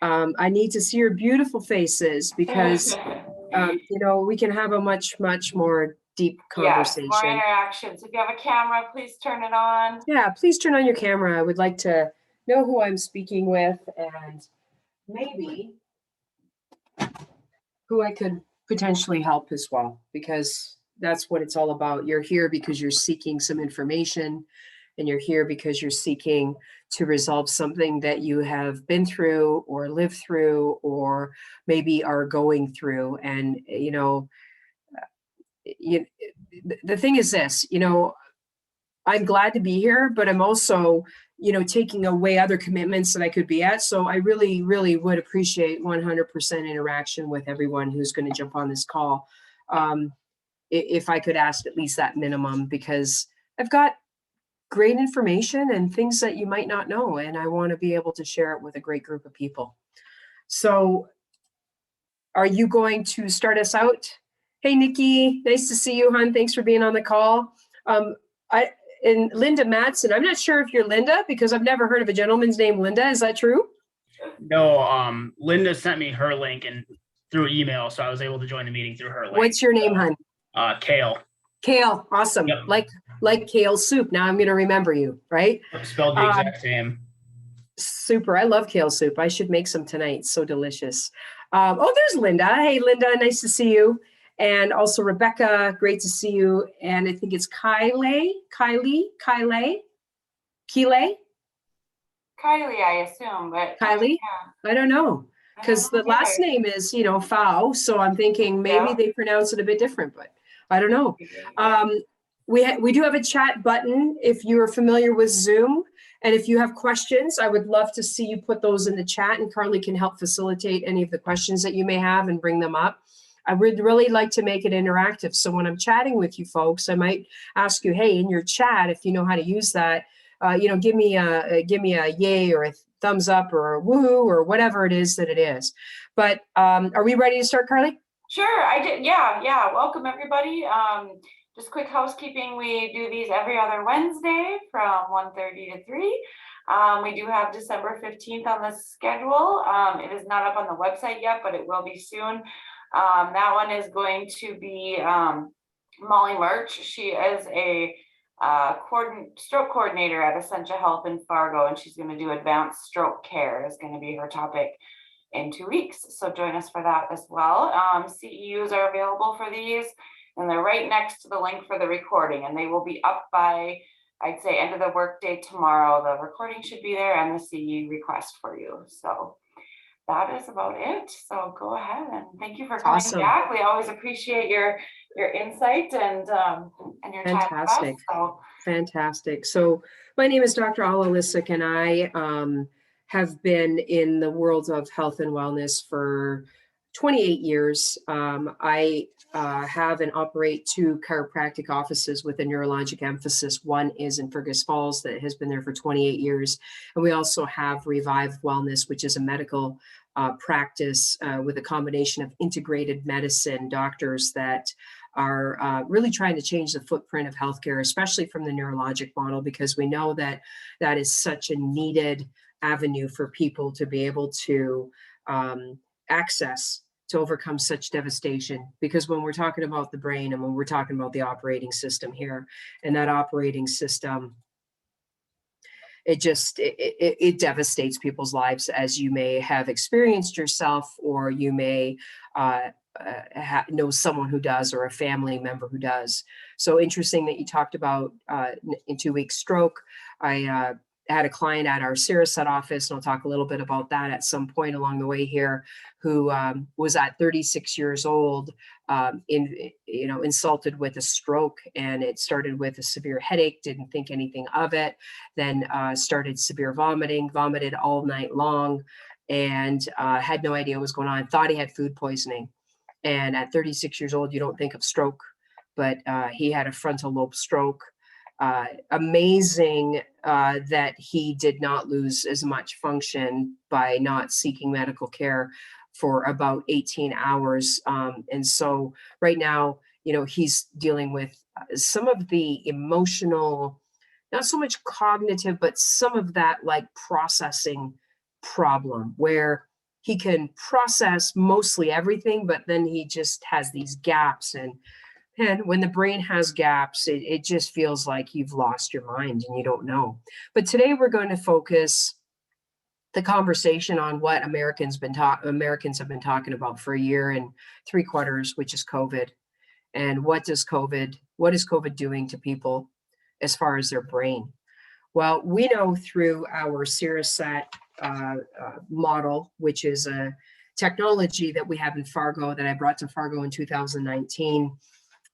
I need to see your beautiful faces because, we can have a much more deep Yes, more conversation. interactions. If you have a camera, please turn it on. Yeah, please turn on your camera. I would like to know who I'm speaking with and maybe who I could potentially help as well, because that's what it's all about. You're here because you're seeking some information, and you're here because you're seeking to resolve something that you have been through or lived through or maybe are going through. And, the thing is this, I'm glad to be here, but I'm also, taking away other commitments that I could be at. So I really, really would appreciate 100% interaction with everyone who's going to jump on this call. If I could ask at least that minimum, because I've got great information and things that you might not know, and I want to be able to share it with a great group of people. So are you going to start us out? Hey, Nikki, nice to see you, hon. Thanks for being on the call. And Linda Matson, I'm not sure if you're Linda because I've never heard of a gentleman's named Linda. Is that true? No, Linda sent me her link and through email, so I was able to join the meeting through her link. What's your name, hon? Kale. Kale, awesome. Yep. Like kale soup. Now I'm going to remember you, right? Spelled the exact same. Super. I love kale soup. I should make some tonight. So delicious. There's Linda. Hey, Linda, nice to see you. And also Rebecca, great to see you. And I think it's Kylie, I assume, but Kylie, yeah. I don't know, because the last name is, Fao. So I'm thinking maybe they pronounce it a bit different, but I don't know. We do have a chat button if you are familiar with Zoom. And if you have questions, I would love to see you put those in the chat, and Carly can help facilitate any of the questions that you may have and bring them up. I would really like to make it interactive. So when I'm chatting with you folks, I might ask you, hey, in your chat, if you know how to use that, give me a yay or a thumbs up or a woohoo or whatever it is that it is. But are we ready to start, Carly? Sure, I did. Yeah. Welcome, everybody. Just quick housekeeping. We do these every other Wednesday from 1:30 to 3. We do have December 15th on the schedule. It is not up on the website yet, but it will be soon. That one is going to be Molly Murch. She is a stroke coordinator at Essentia Health in Fargo, and she's going to do advanced stroke care is going to be her topic in 2 weeks. So join us for that as well. CEUs are available for these, and they're right next to the link for the recording, and they will be up by, I'd say, end of the workday tomorrow. The recording should be there and the CEU request for you. So that is about it. So go ahead, and thank you for coming back. We always appreciate your insight and your time with us. So. Fantastic. So my name is Dr. Lysyk, and I have been in the world of health and wellness for 28 years. I have and operate 2 chiropractic offices with a neurologic emphasis. One is in Fergus Falls that has been there for 28 years. And we also have Reviv Wellness, which is a medical practice with a combination of integrated medicine doctors that are really trying to change the footprint of healthcare, especially from the neurologic model, because we know that that is such a needed avenue for people to be able to access to overcome such devastation. Because when we're talking about the brain and when we're talking about the operating system here, and that operating system, it devastates people's lives, as you may have experienced yourself, or you may know someone who does, or a family member who does. So interesting that you talked about in 2 weeks stroke. I had a client at our Sarasot office, and I'll talk a little bit about that at some point along the way here, who was at 36 years old, insulted with a stroke, and it started with a severe headache, didn't think anything of it, then started severe vomiting, vomited all night long, and had no idea what was going on, thought he had food poisoning. And at 36 years old, you don't think of stroke, but he had a frontal lobe stroke. Amazing that he did not lose as much function by not seeking medical care for about 18 hours. And so right now, he's dealing with some of the emotional, not so much cognitive, but some of that like processing problem where he can process mostly everything, but then he just has these gaps. And when the brain has gaps, it just feels like you've lost your mind and you don't know. But today we're going to focus the conversation on what Americans have been talking about for a year and 3/4, which is COVID. And what is COVID doing to people as far as their brain? Well, we know through our Seroset model, which is a technology that we have in Fargo that I brought to Fargo in 2019,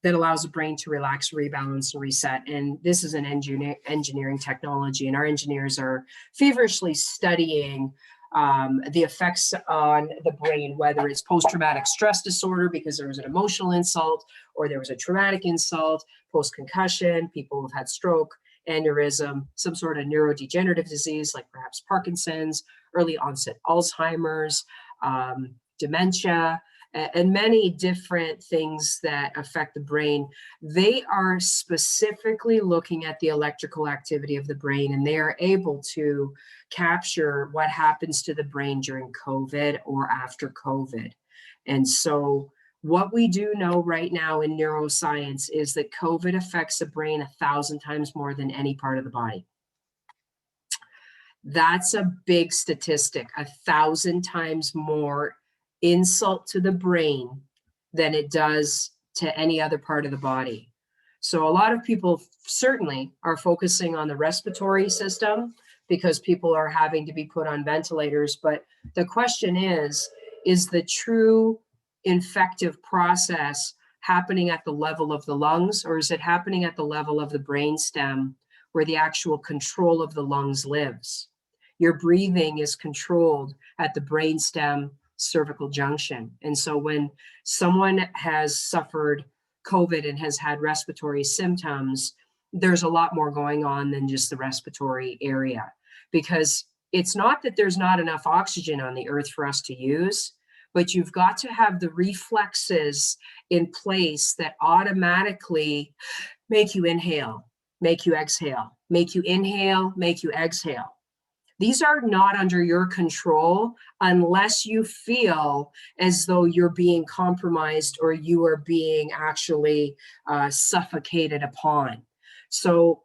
that allows the brain to relax, rebalance, and reset. And this is an engineering technology, and our engineers are feverishly studying the effects on the brain, whether it's post-traumatic stress disorder because there was an emotional insult, or there was a traumatic insult, post-concussion, people who've had stroke, aneurysm, some sort of neurodegenerative disease like perhaps Parkinson's, early onset Alzheimer's, dementia, and many different things that affect the brain. They are specifically looking at the electrical activity of the brain, and they are able to capture what happens to the brain during COVID or after COVID. And so what we do know right now in neuroscience is that COVID affects the brain 1,000 times more than any part of the body. That's a big statistic, 1,000 times more insult to the brain than it does to any other part of the body. So a lot of people certainly are focusing on the respiratory system because people are having to be put on ventilators. But the question is the true infective process happening at the level of the lungs, or is it happening at the level of the brainstem where the actual control of the lungs lives? Your breathing is controlled at the brainstem cervical junction. And so when someone has suffered COVID and has had respiratory symptoms, there's a lot more going on than just the respiratory area, because it's not that there's not enough oxygen on the earth for us to use, but you've got to have the reflexes in place that automatically make you inhale, make you exhale, make you inhale, make you exhale. These are not under your control unless you feel as though you're being compromised or you are being actually suffocated upon. So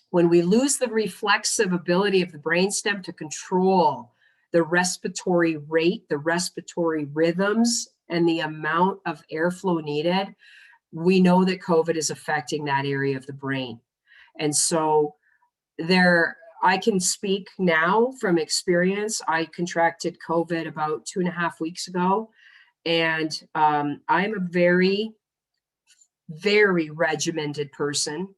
when we lose the reflexive ability of the brainstem to control the respiratory rate, the respiratory rhythms, and the amount of airflow needed, we know that COVID is affecting that area of the brain. And so I can speak now from experience. I contracted COVID about 2.5 weeks ago, and I'm a very, very regimented person.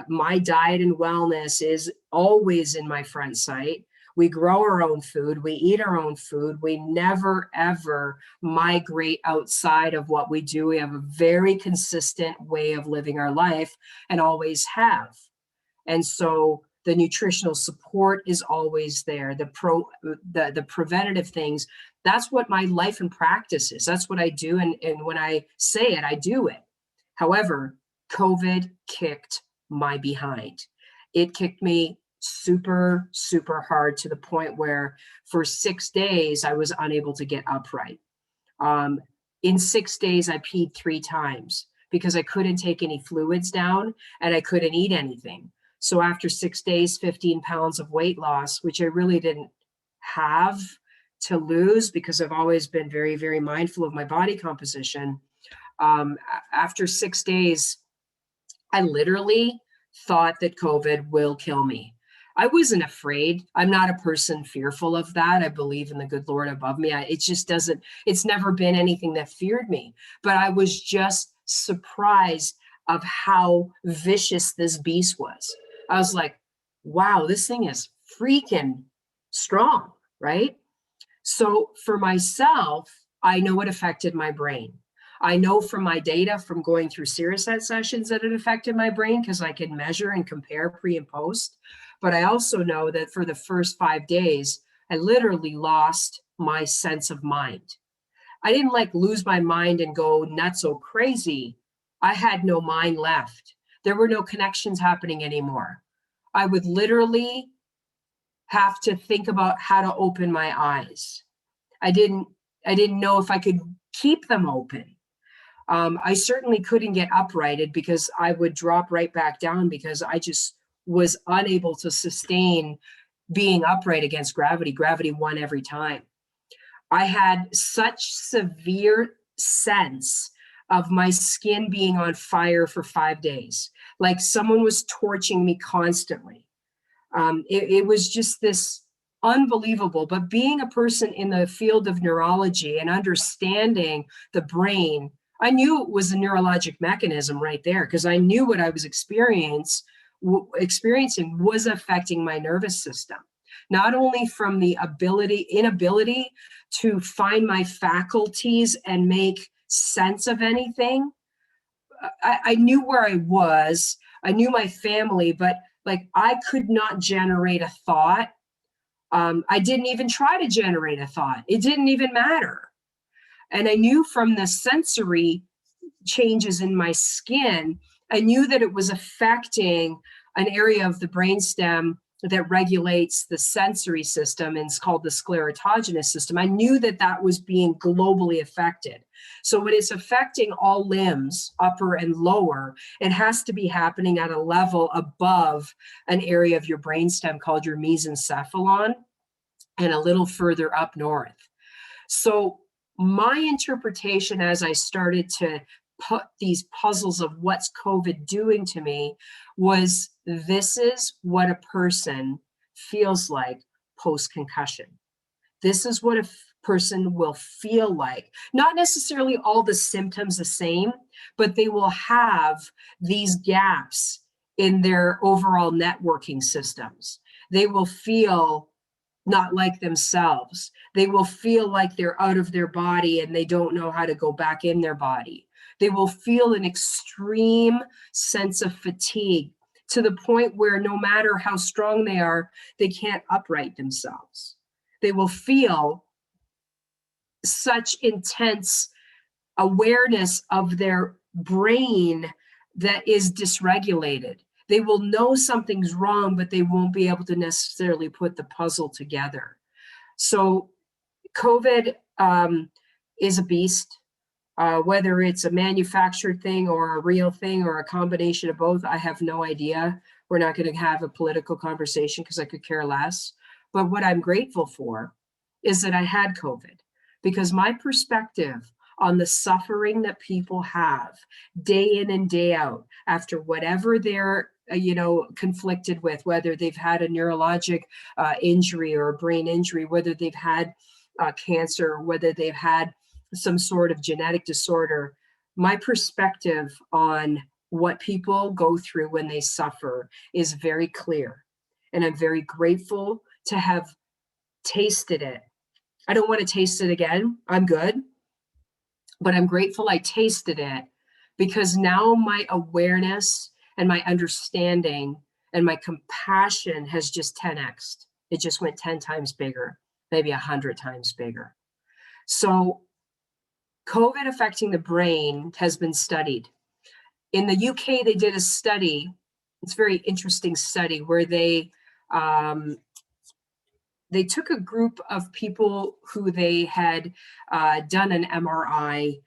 My diet and wellness is always in my front sight. We grow our own food. We eat our own food. We never, ever migrate outside of what we do. We have a very consistent way of living our life and always have. And so the nutritional support is always there. The preventative things, that's what my life and practice is. That's what I do. And when I say it, I do it. However, COVID kicked my behind. It kicked me super, super hard to the point where for 6 days, I was unable to get upright. In 6 days, I peed 3 times because I couldn't take any fluids down and I couldn't eat anything. So after 6 days, 15 pounds of weight loss, which I really didn't have to lose because I've always been very, very mindful of my body composition. After 6 days, I literally thought that COVID will kill me. I wasn't afraid. I'm not a person fearful of that. I believe in the good Lord above me. It's never been anything that feared me, but I was just surprised of how vicious this beast was. I was like, wow, this thing is freaking strong, right? So for myself, I know it affected my brain. I know from my data from going through Seroset sessions that it affected my brain because I can measure and compare pre and post. But I also know that for the first 5 days, I literally lost my sense of mind. I didn't lose my mind and go nuts so crazy. I had no mind left. There were no connections happening anymore. I would literally have to think about how to open my eyes. I didn't know if I could keep them open. I certainly couldn't get uprighted because I would drop right back down because I just was unable to sustain being upright against gravity. Gravity won every time. I had such severe sense of my skin being on fire for 5 days, like someone was torching me constantly. It was just this unbelievable, but being a person in the field of neurology and understanding the brain, I knew it was a neurologic mechanism right there because I knew what I was experiencing was affecting my nervous system. Not only from the inability to find my faculties and make sense of anything. I knew where I was, I knew my family, but like I could not generate a thought. I didn't even try to generate a thought. It didn't even matter. And I knew from the sensory changes in my skin, I knew that it was affecting an area of the brainstem that regulates the sensory system, and it's called the sclerotogenous system. I knew that that was being globally affected. So when it's affecting all limbs, upper and lower, it has to be happening at a level above an area of your brainstem called your mesencephalon and a little further up north. So my interpretation as I started to put these puzzles of what's COVID doing to me was, this is what a person feels like post-concussion. This is what a person will feel like. Not necessarily all the symptoms the same, but they will have these gaps in their overall networking systems. They will feel not like themselves. They will feel like they're out of their body and they don't know how to go back in their body. They will feel an extreme sense of fatigue to the point where no matter how strong they are, they can't upright themselves. They will feel such intense awareness of their brain that is dysregulated. They will know something's wrong, but they won't be able to necessarily put the puzzle together. So COVID is a beast. Whether it's a manufactured thing or a real thing or a combination of both, I have no idea. We're not going to have a political conversation because I could care less. But what I'm grateful for is that I had COVID, because my perspective on the suffering that people have day in and day out after whatever they're conflicted with, whether they've had a neurologic injury or a brain injury, whether they've had cancer, whether they've had some sort of genetic disorder, my perspective on what people go through when they suffer is very clear. And I'm very grateful to have tasted it. I don't want to taste it again. I'm good. But I'm grateful I tasted it, because now my awareness and my understanding and my compassion has just 10x'd. It just went 10 times bigger, maybe 100 times bigger. So COVID affecting the brain has been studied. In the UK, they did a study. It's a very interesting study where they took a group of people who they had done an MRI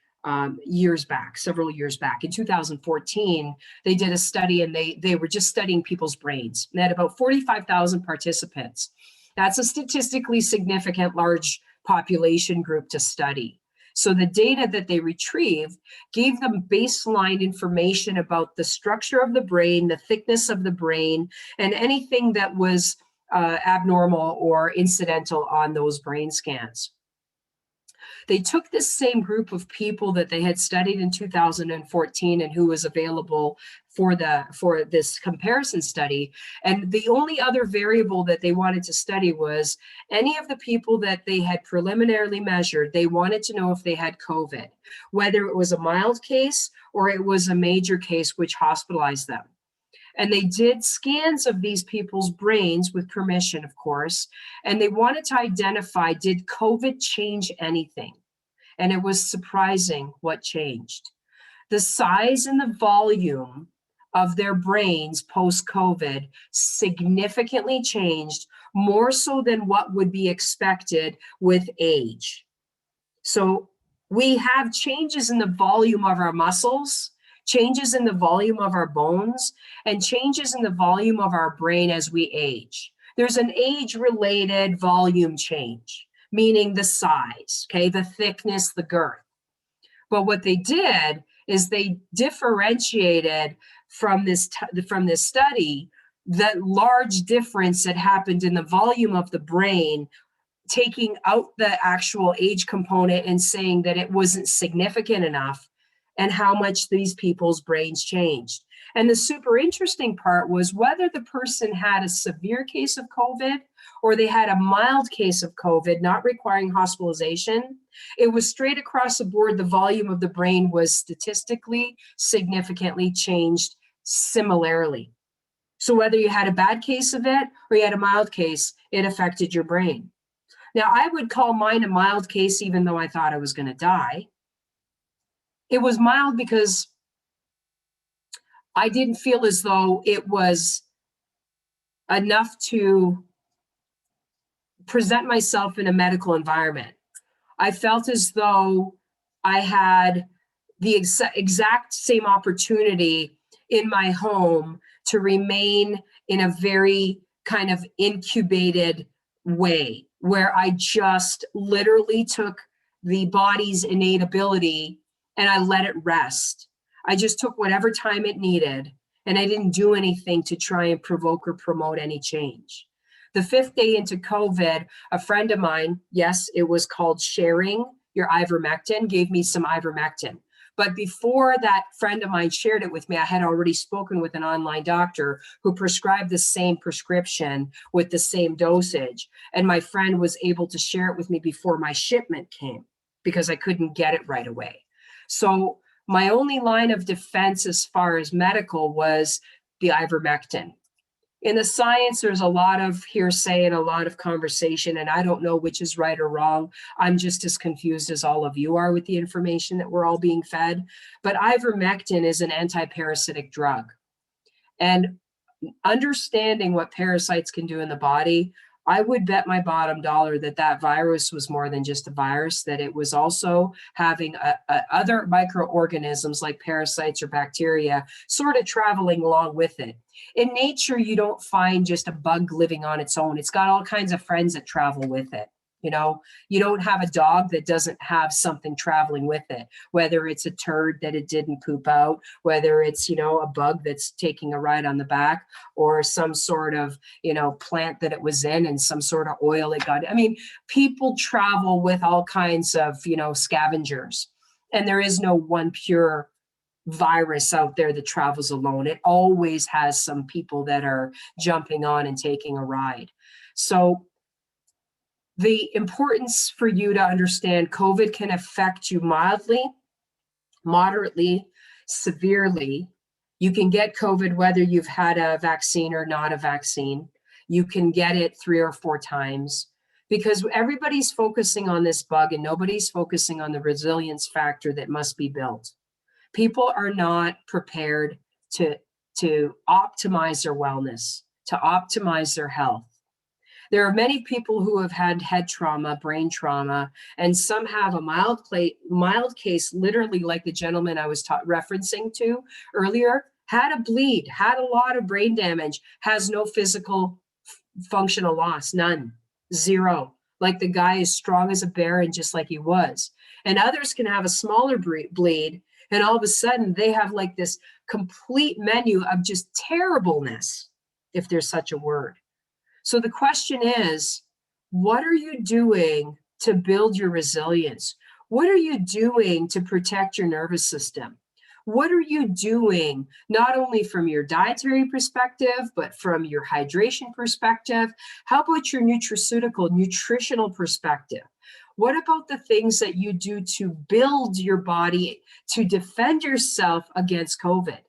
several years back. In 2014, they did a study, and they were just studying people's brains. They had about 45,000 participants. That's a statistically significant large population group to study. So the data that they retrieved gave them baseline information about the structure of the brain, the thickness of the brain, and anything that was abnormal or incidental on those brain scans. They took this same group of people that they had studied in 2014 and who was available for this comparison study. And the only other variable that they wanted to study was any of the people that they had preliminarily measured. They wanted to know if they had COVID, whether it was a mild case or it was a major case which hospitalized them. And they did scans of these people's brains with permission, of course, and they wanted to identify, did COVID change anything? And it was surprising what changed. The size and the volume of their brains post-COVID significantly changed, more so than what would be expected with age. So we have changes in the volume of our muscles, changes in the volume of our bones, and changes in the volume of our brain as we age. There's an age-related volume change, meaning the size, okay, the thickness, the girth. But what they did is they differentiated from this study that large difference that happened in the volume of the brain, taking out the actual age component and saying that it wasn't significant enough, and how much these people's brains changed. And the super interesting part was whether the person had a severe case of COVID or they had a mild case of COVID, not requiring hospitalization, it was straight across the board. The volume of the brain was statistically significantly changed similarly. So whether you had a bad case of it or you had a mild case, it affected your brain. Now, I would call mine a mild case, even though I thought I was going to die. It was mild because I didn't feel as though it was enough to present myself in a medical environment. I felt as though I had the exact same opportunity in my home to remain in a very kind of incubated way, where I just literally took the body's innate ability and I let it rest. I just took whatever time it needed, and I didn't do anything to try and provoke or promote any change. The 5th day into COVID, a friend of mine, yes, it was called sharing your ivermectin, gave me some ivermectin. But before that friend of mine shared it with me, I had already spoken with an online doctor who prescribed the same prescription with the same dosage. And my friend was able to share it with me before my shipment came because I couldn't get it right away. So my only line of defense as far as medical was the ivermectin. In the science, there's a lot of hearsay and a lot of conversation, and I don't know which is right or wrong. I'm just as confused as all of you are with the information that we're all being fed. But ivermectin is an anti-parasitic drug. And understanding what parasites can do in the body, I would bet my bottom dollar that that virus was more than just a virus, that it was also having other microorganisms like parasites or bacteria sort of traveling along with it. In nature, you don't find just a bug living on its own. It's got all kinds of friends that travel with it. You know, you don't have a dog that doesn't have something traveling with it, whether it's a turd that it didn't poop out, whether it's, a bug that's taking a ride on the back, or some sort of, plant that it was in and some sort of oil it got. I mean, people travel with all kinds of, scavengers, and there is no one pure virus out there that travels alone. It always has some people that are jumping on and taking a ride. So the importance for you to understand COVID can affect you mildly, moderately, severely. You can get COVID whether you've had a vaccine or not a vaccine. You can get it 3 or 4 times because everybody's focusing on this bug and nobody's focusing on the resilience factor that must be built. People are not prepared to optimize their wellness, to optimize their health. There are many people who have had head trauma, brain trauma, and some have a mild case, literally like the gentleman I was referencing to earlier, had a bleed, had a lot of brain damage, has no physical functional loss, none, 0. Like the guy is strong as a bear and just like he was. And others can have a smaller bleed, and all of a sudden they have like this complete menu of just terribleness, if there's such a word. So the question is, what are you doing to build your resilience? What are you doing to protect your nervous system? What are you doing not only from your dietary perspective, but from your hydration perspective? How about your nutritional perspective? What about the things that you do to build your body to defend yourself against COVID?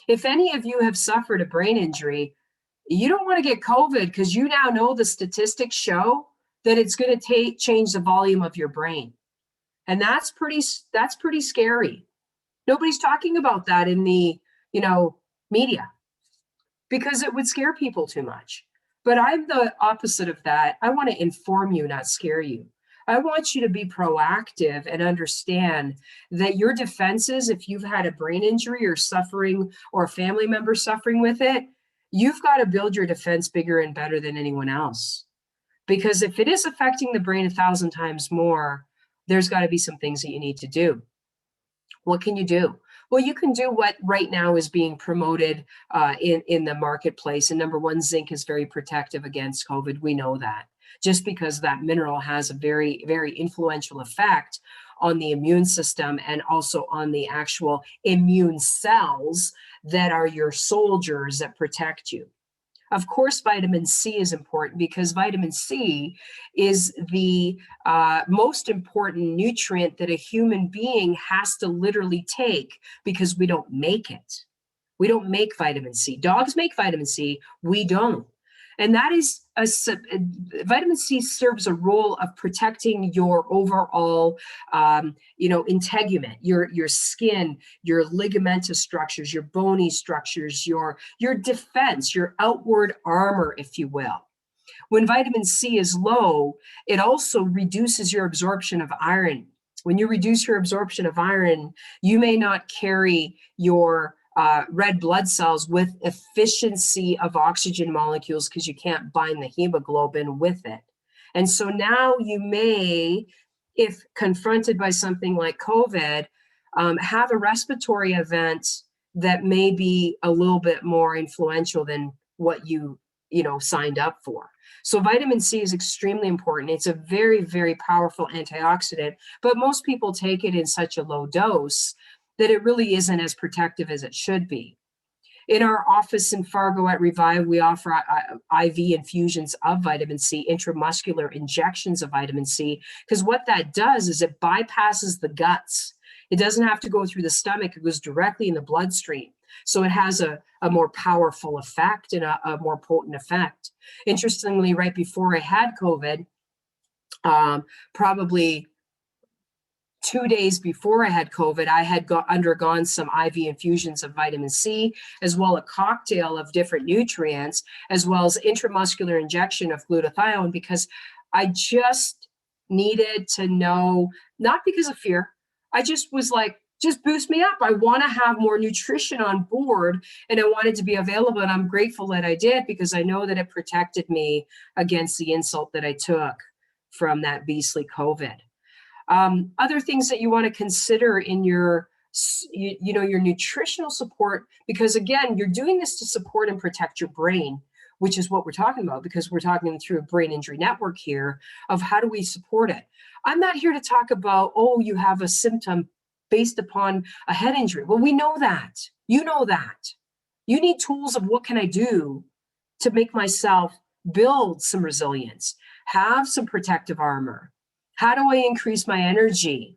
If any of you have suffered a brain injury, you don't want to get COVID because you now know the statistics show that it's going to change the volume of your brain. And that's pretty scary. Nobody's talking about that in the, media because it would scare people too much. But I'm the opposite of that. I want to inform you, not scare you. I want you to be proactive and understand that your defenses, if you've had a brain injury or suffering, or a family member suffering with it, you've got to build your defense bigger and better than anyone else. Because if it is affecting the brain 1,000 times more, there's got to be some things that you need to do. What can you do? Well, you can do what right now is being promoted in the marketplace. And number one, zinc is very protective against COVID. We know that. Just because that mineral has a very, very influential effect on the immune system and also on the actual immune cells that are your soldiers that protect you. Of course, vitamin C is important because vitamin C is the most important nutrient that a human being has to literally take because we don't make it. We don't make vitamin C. Dogs make vitamin C, we don't. And that is, vitamin C serves a role of protecting your overall, integument, your skin, your ligamentous structures, your bony structures, your defense, your outward armor, if you will. When vitamin C is low, it also reduces your absorption of iron. When you reduce your absorption of iron, you may not carry your red blood cells with efficiency of oxygen molecules because you can't bind the hemoglobin with it. And so now you may, if confronted by something like COVID, have a respiratory event that may be a little bit more influential than what you signed up for. So vitamin C is extremely important. It's a very, very powerful antioxidant, but most people take it in such a low dose that it really isn't as protective as it should be. In our office in Fargo at Reviv, we offer IV infusions of vitamin C, intramuscular injections of vitamin C, because what that does is it bypasses the guts. It doesn't have to go through the stomach, it goes directly in the bloodstream. So it has a more powerful effect and a more potent effect. Interestingly, right before I had COVID, probably 2 days before I had COVID, I had undergone some IV infusions of vitamin C, as well as a cocktail of different nutrients, as well as intramuscular injection of glutathione, because I just needed to know, not because of fear, I just was like, just boost me up. I want to have more nutrition on board and I wanted to be available. And I'm grateful that I did because I know that it protected me against the insult that I took from that beastly COVID. Other things that you want to consider in your, your nutritional support, because again, you're doing this to support and protect your brain, which is what we're talking about, because we're talking through a brain injury network here of how do we support it. I'm not here to talk about, oh, you have a symptom based upon a head injury. Well, we know that. You know that. You need tools of what can I do to make myself build some resilience, have some protective armor. How do I increase my energy?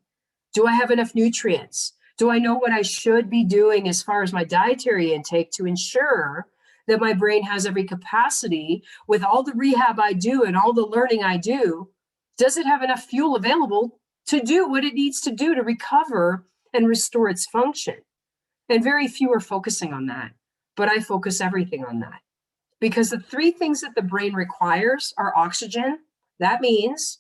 Do I have enough nutrients? Do I know what I should be doing as far as my dietary intake to ensure that my brain has every capacity with all the rehab I do and all the learning I do? Does it have enough fuel available to do what it needs to do to recover and restore its function? And very few are focusing on that, but I focus everything on that. Because the three things that the brain requires are oxygen. That means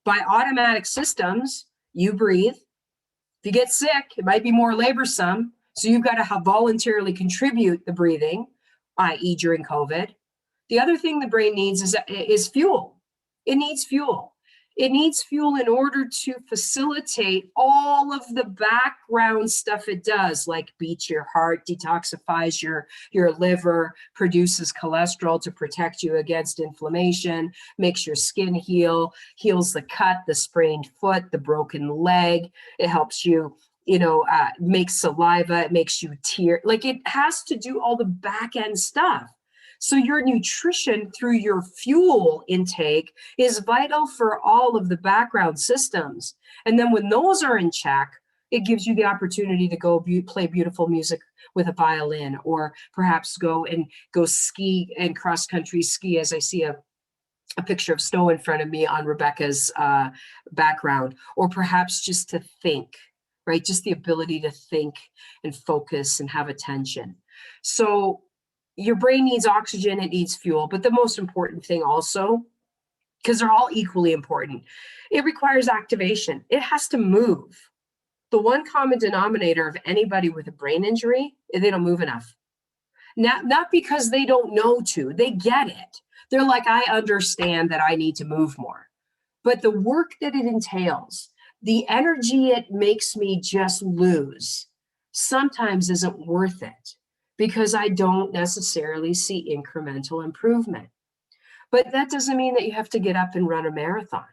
by automatic systems, you breathe. If you get sick, it might be more laborsome. So you've got to voluntarily contribute the breathing, i.e. during COVID. The other thing the brain needs is fuel. It needs fuel. It needs fuel in order to facilitate all of the background stuff it does, like beats your heart, detoxifies your liver, produces cholesterol to protect you against inflammation, makes your skin heal, heals the cut, the sprained foot, the broken leg. It helps you, make saliva. It makes you tear. Like it has to do all the back end stuff. So your nutrition through your fuel intake is vital for all of the background systems. And then when those are in check, it gives you the opportunity to go play beautiful music with a violin, or perhaps go ski and cross country ski, as I see a picture of snow in front of me on Rebecca's background, or perhaps just to think, right? Just the ability to think and focus and have attention. So your brain needs oxygen, it needs fuel, but the most important thing also because they're all equally important. It requires activation. It has to move. The one common denominator of anybody with a brain injury is they don't move enough. Not because they don't know to, they get it. They're like, I understand that I need to move more. But the work that it entails, the energy it makes me just lose, sometimes isn't worth it because I don't necessarily see incremental improvement. But that doesn't mean that you have to get up and run a marathon.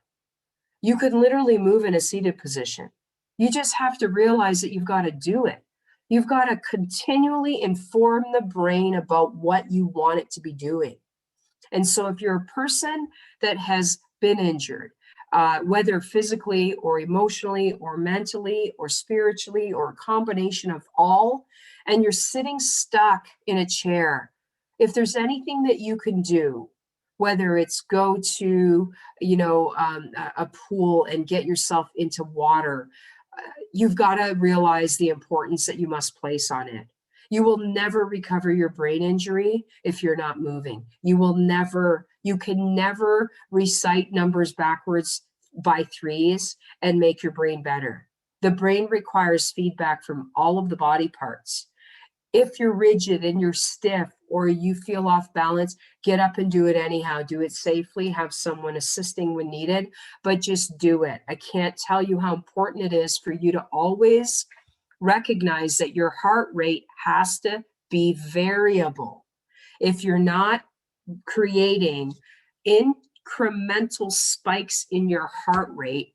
You could literally move in a seated position. You just have to realize that you've got to do it. You've got to continually inform the brain about what you want it to be doing. And so if you're a person that has been injured, whether physically or emotionally or mentally or spiritually or a combination of all, and you're sitting stuck in a chair, if there's anything that you can do, whether it's go to, a pool and get yourself into water, you've got to realize the importance that you must place on it. You will never recover your brain injury if you're not moving. You can never recite numbers backwards by threes and make your brain better. The brain requires feedback from all of the body parts. If you're rigid and you're stiff or you feel off balance, get up and do it anyhow. Do it safely, have someone assisting when needed, but just do it. I can't tell you how important it is for you to always recognize that your heart rate has to be variable. If you're not creating incremental spikes in your heart rate,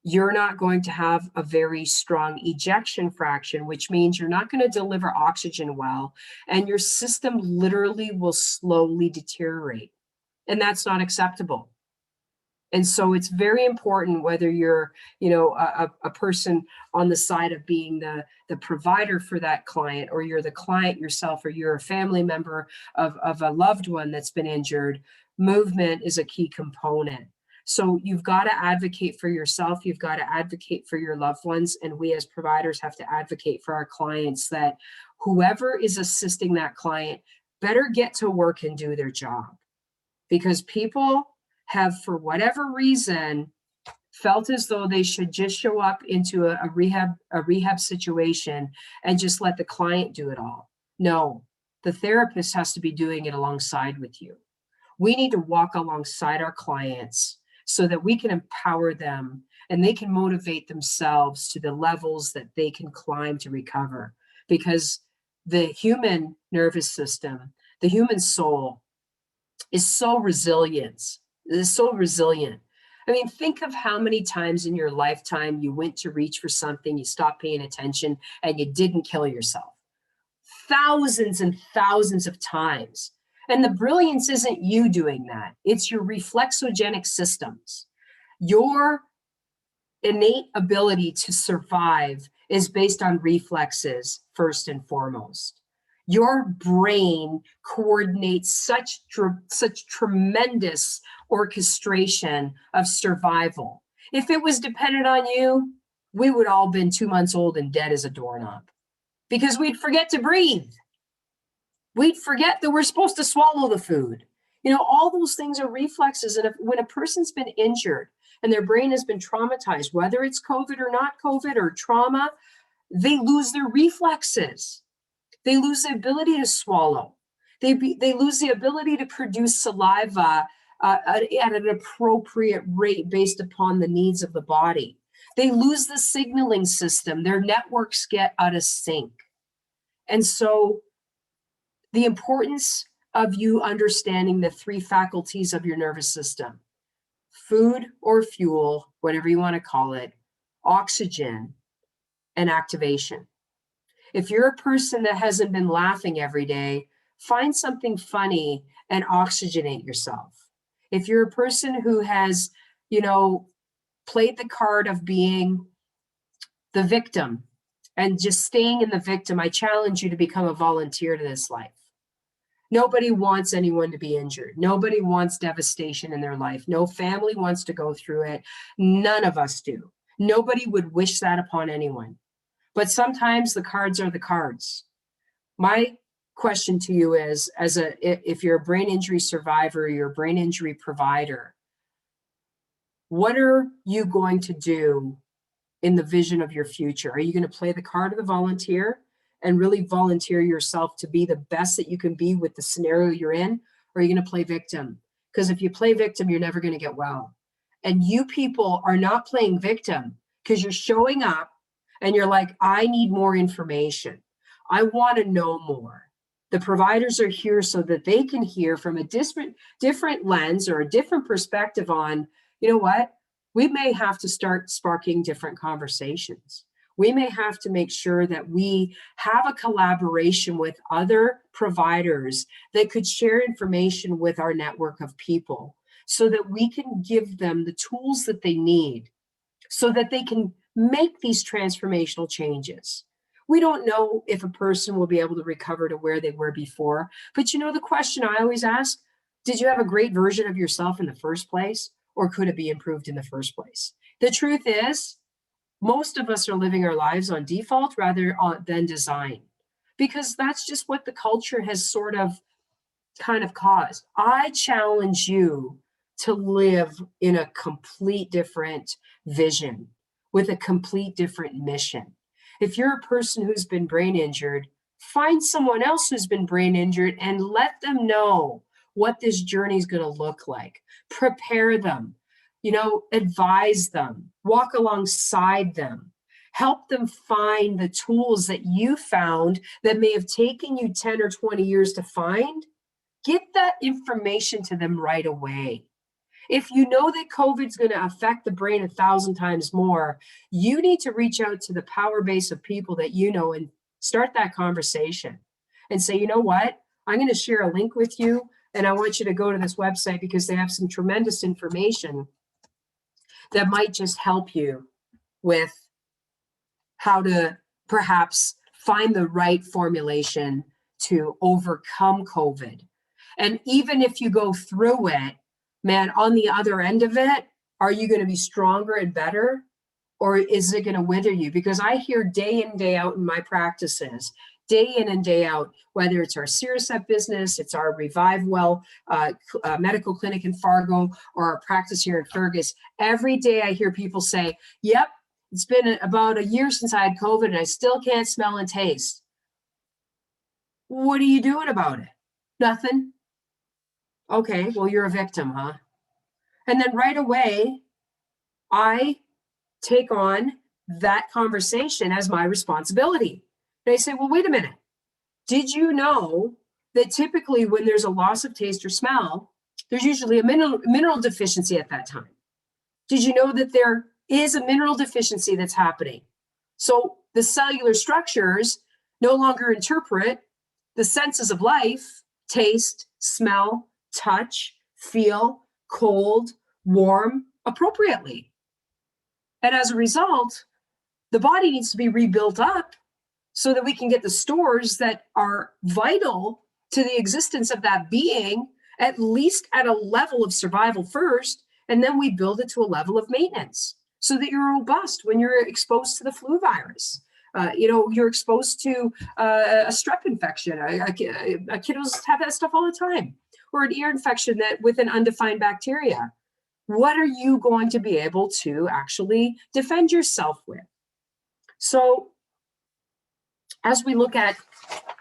you're not going to have a very strong ejection fraction, which means you're not going to deliver oxygen well, and your system literally will slowly deteriorate. And that's not acceptable. And so it's very important whether you're, a person on the side of being the provider for that client, or you're the client yourself, or you're a family member of a loved one that's been injured. Movement is a key component. So you've got to advocate for yourself. You've got to advocate for your loved ones. And we as providers have to advocate for our clients that whoever is assisting that client better get to work and do their job. Because people have, for whatever reason, felt as though they should just show up into a rehab situation and just let the client do it all. No, the therapist has to be doing it alongside with you. We need to walk alongside our clients so that we can empower them and they can motivate themselves to the levels that they can climb to recover. Because the human nervous system, the human soul is so resilient. I mean, think of how many times in your lifetime you went to reach for something, you stopped paying attention, and you didn't kill yourself. Thousands and thousands of times. And the brilliance isn't you doing that. It's your reflexogenic systems. Your innate ability to survive is based on reflexes, first and foremost. Your brain coordinates such tremendous orchestration of survival. If it was dependent on you, we would all been 2 months old and dead as a doorknob because we'd forget to breathe. We'd forget that we're supposed to swallow the food. All those things are reflexes. And when a person's been injured and their brain has been traumatized, whether it's COVID or not COVID or trauma, they lose their reflexes. They lose the ability to swallow. They lose the ability to produce saliva at an appropriate rate based upon the needs of the body. They lose the signaling system. Their networks get out of sync. And so the importance of you understanding the three faculties of your nervous system: food or fuel, whatever you want to call it, oxygen, and activation. If you're a person that hasn't been laughing every day, find something funny and oxygenate yourself. If you're a person who has, played the card of being the victim and just staying in the victim, I challenge you to become a volunteer to this life. Nobody wants anyone to be injured. Nobody wants devastation in their life. No family wants to go through it. None of us do. Nobody would wish that upon anyone. But sometimes the cards are the cards. My question to you is, if you're a brain injury survivor, you're a brain injury provider, What are you going to do in the vision of your future? Are you going to play the card of the volunteer and really volunteer yourself to be the best that you can be with the scenario you're in? Or are you going to play victim? Because if you play victim, you're never going to get well. And you people are not playing victim because you're showing up and you're like, I need more information. I want to know more. The providers are here so that they can hear from a different lens or a different perspective on, you know what? We may have to start sparking different conversations. We may have to make sure that we have a collaboration with other providers that could share information with our network of people so that we can give them the tools that they need so that they can make these transformational changes. We don't know if a person will be able to recover to where they were before, but you know the question I always ask, did you have a great version of yourself in the first place, or could it be improved in the first place? The truth is, most of us are living our lives on default rather than design, because that's just what the culture has sort of kind of caused. I challenge you to live in a complete different vision with a complete different mission. If you're a person who's been brain injured, find someone else who's been brain injured and let them know what this journey is going to look like. Prepare them, advise them, walk alongside them, help them find the tools that you found that may have taken you 10 or 20 years to find. Get that information to them right away. If you know that COVID's going to affect the brain 1,000 times more, you need to reach out to the power base of people that you know and start that conversation and say, you know what, I'm going to share a link with you and I want you to go to this website because they have some tremendous information that might just help you with how to perhaps find the right formulation to overcome COVID. And even if you go through it, man, on the other end of it, are you going to be stronger and better? Or is it going to wither you? Because I hear day in, day out in my practices, day in and day out, whether it's our Serocept business, it's our Reviv medical clinic in Fargo, or our practice here in Fergus, every day I hear people say, yep, it's been about a year since I had COVID and I still can't smell and taste. What are you doing about it? Nothing. Okay, well, you're a victim, huh? And then right away, I take on that conversation as my responsibility. And I say, well, wait a minute. Did you know that typically when there's a loss of taste or smell, there's usually a mineral deficiency at that time? Did you know that there is a mineral deficiency that's happening? So the cellular structures no longer interpret the senses of life, taste, smell, touch, feel, cold, warm, appropriately. And as a result, the body needs to be rebuilt up so that we can get the stores that are vital to the existence of that being, at least at a level of survival first, and then we build it to a level of maintenance so that you're robust when you're exposed to the flu virus. You're exposed to a strep infection. Kiddos have that stuff all the time. Or an ear infection that with an undefined bacteria. What are you going to be able to actually defend yourself with? So as we look at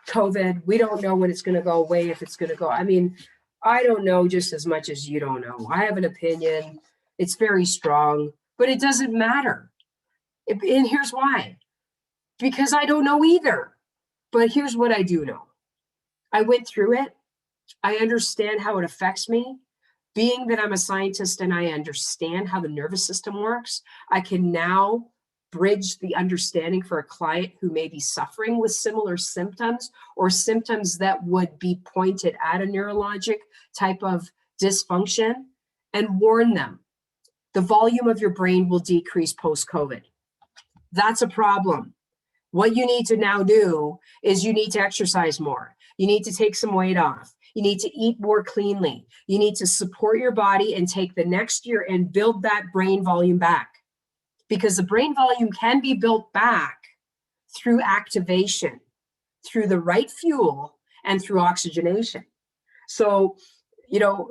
COVID, we don't know when it's going to go away, if it's going to go. I mean, I don't know just as much as you don't know. I have an opinion. It's very strong, but it doesn't matter. And here's why. Because I don't know either. But here's what I do know. I went through it. I understand how it affects me. Being that I'm a scientist and I understand how the nervous system works, I can now bridge the understanding for a client who may be suffering with similar symptoms or symptoms that would be pointed at a neurologic type of dysfunction and warn them. The volume of your brain will decrease post-COVID. That's a problem. What you need to now do is you need to exercise more. You need to take some weight off. You need to eat more cleanly. You need to support your body and take the next year and build that brain volume back. Because the brain volume can be built back through activation, through the right fuel, and through oxygenation. So, you know,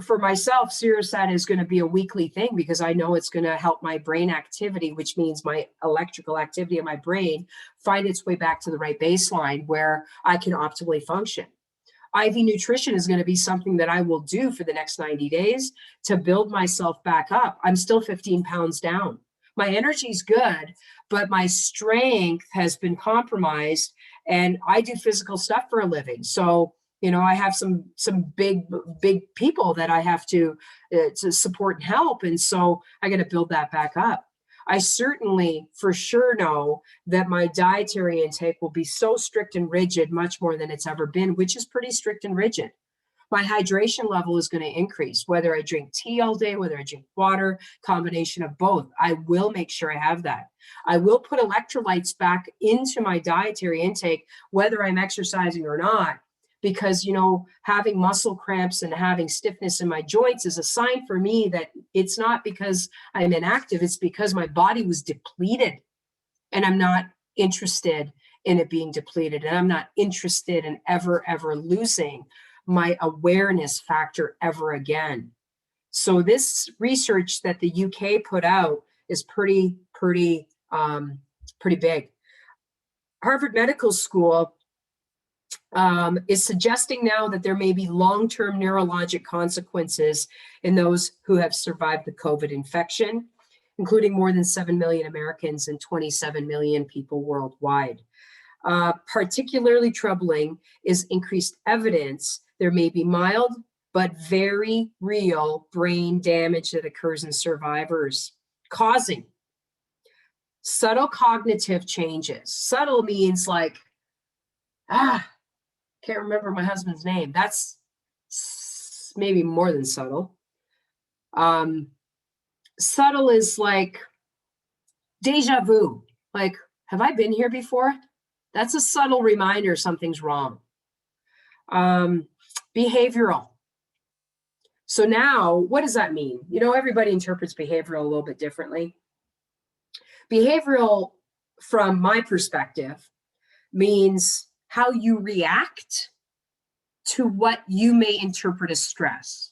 for myself, Serosat is going to be a weekly thing because I know it's going to help my brain activity, which means my electrical activity in my brain find its way back to the right baseline where I can optimally function. IV nutrition is going to be something that I will do for the next 90 days to build myself back up. I'm still 15 pounds down. My energy's good, but my strength has been compromised, and I do physical stuff for a living. So, you know, I have some big people that I have to support and help. And so I got to build that back up. I certainly for sure know that my dietary intake will be so strict and rigid, much more than it's ever been, which is pretty strict and rigid. My hydration level is going to increase, whether I drink tea all day, whether I drink water, combination of both. I will make sure I have that. I will put electrolytes back into my dietary intake, whether I'm exercising or not, because, you know, having muscle cramps and having stiffness in my joints is a sign for me that it's not because I'm inactive, it's because my body was depleted, and I'm not interested in it being depleted, and I'm not interested in ever losing my awareness factor ever again. So this research that the UK put out is pretty big. Harvard Medical School is suggesting now that there may be long-term neurologic consequences in those who have survived the COVID infection, including more than 7 million Americans and 27 million people worldwide. Particularly troubling is increased evidence there may be mild but very real brain damage that occurs in survivors, causing subtle cognitive changes. Subtle means like, can't remember my husband's name. That's maybe more than subtle. Subtle is like deja vu. Like, have I been here before? That's a subtle reminder something's wrong. Behavioral. So now, what does that mean? You know, everybody interprets behavioral a little bit differently. Behavioral, from my perspective, means how you react to what you may interpret as stress.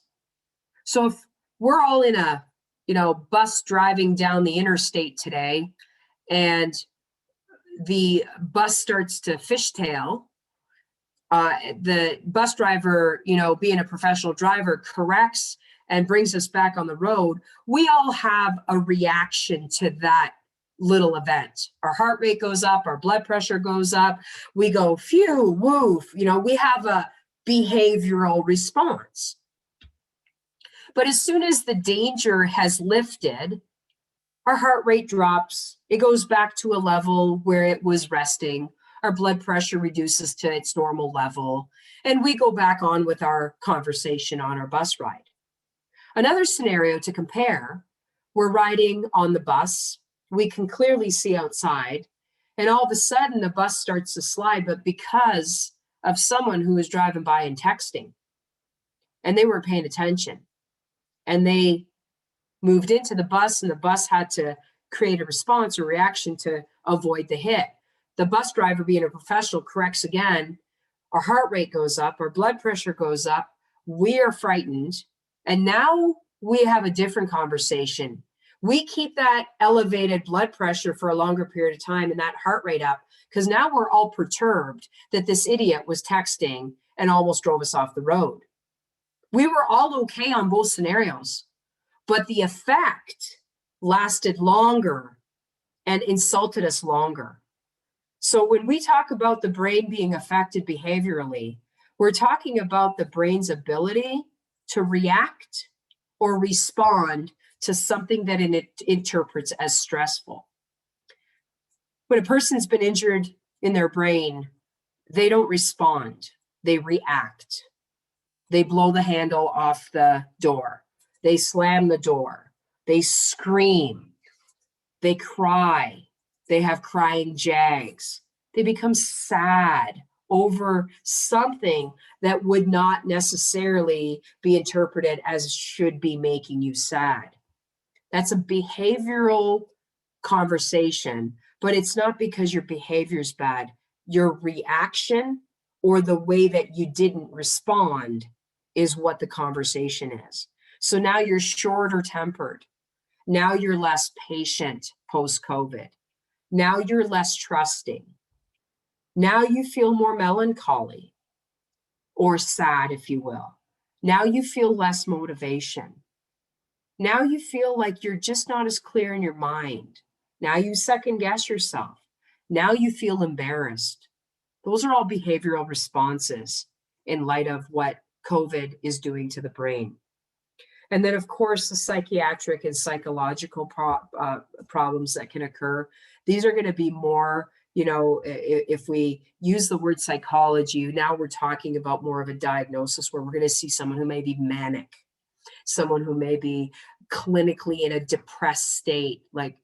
So if we're all in a, you know, bus driving down the interstate today, and the bus starts to fishtail, the bus driver, you know, being a professional driver, corrects and brings us back on the road. We all have a reaction to that little event. Our heart rate goes up, our blood pressure goes up, we go phew, woof, you know, we have a behavioral response. But as soon as the danger has lifted, our heart rate drops, it goes back to a level where it was resting, our blood pressure reduces to its normal level, and we go back on with our conversation on our bus ride. Another scenario to compare, we're riding on the bus, we can clearly see outside, and all of a sudden the bus starts to slide, but because of someone who was driving by and texting, and they weren't paying attention, and they moved into the bus, and the bus had to create a response or reaction to avoid the hit. The bus driver, being a professional, corrects again, our heart rate goes up, our blood pressure goes up, we are frightened, and now we have a different conversation. We keep that elevated blood pressure for a longer period of time and that heart rate up, because now we're all perturbed that this idiot was texting and almost drove us off the road. We were all okay on both scenarios, but the effect lasted longer and insulted us longer. So when we talk about the brain being affected behaviorally, we're talking about the brain's ability to react or respond to something that it interprets as stressful. When a person's been injured in their brain, they don't respond, they react. They blow the handle off the door, they slam the door, they scream, they cry, they have crying jags, they become sad over something that would not necessarily be interpreted as should be making you sad. That's a behavioral conversation, but it's not because your behavior is bad. Your reaction or the way that you didn't respond is what the conversation is. So now you're shorter tempered. Now you're less patient post-COVID. Now you're less trusting. Now you feel more melancholy or sad, if you will. Now you feel less motivation. Now you feel like you're just not as clear in your mind. Now you second guess yourself. Now you feel embarrassed. Those are all behavioral responses in light of what COVID is doing to the brain. And then, of course, the psychiatric and psychological problems that can occur. These are going to be more, if we use the word psychology, now we're talking about more of a diagnosis where we're going to see someone who may be manic, someone who may be clinically in a depressed state, like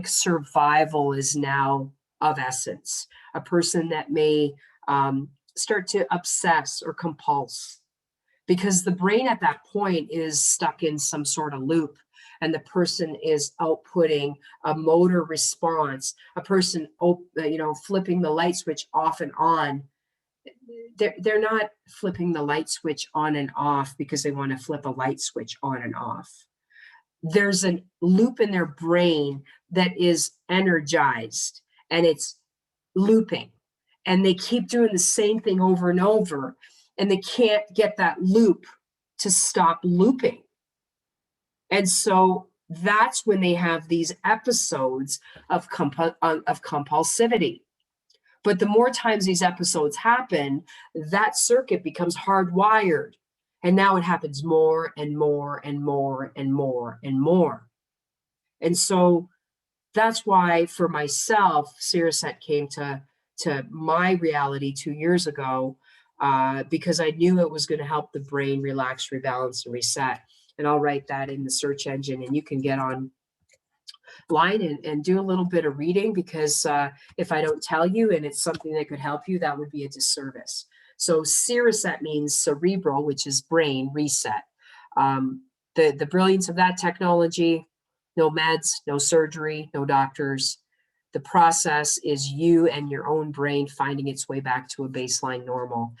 survival is now of essence, a person that may start to obsess or compulse, because the brain at that point is stuck in some sort of loop, and the person is outputting a motor response, a person, flipping the light switch off and on. They're not flipping the light switch on and off because they want to flip a light switch on and off. There's a loop in their brain that is energized and it's looping, and they keep doing the same thing over and over, and they can't get that loop to stop looping. And so that's when they have these episodes of compulsivity. But the more times these episodes happen, that circuit becomes hardwired. And now it happens more and more and more and more and more. And so that's why for myself, Cereset came to my reality 2 years ago, because I knew it was going to help the brain relax, rebalance, and reset. And I'll write that in the search engine, and you can get online and do a little bit of reading, because if I don't tell you and it's something that could help you, that would be a disservice. So Cereset means cerebral, which is brain reset. The brilliance of that technology: no meds, no surgery, no doctors. The process is you and your own brain finding its way back to a baseline normal.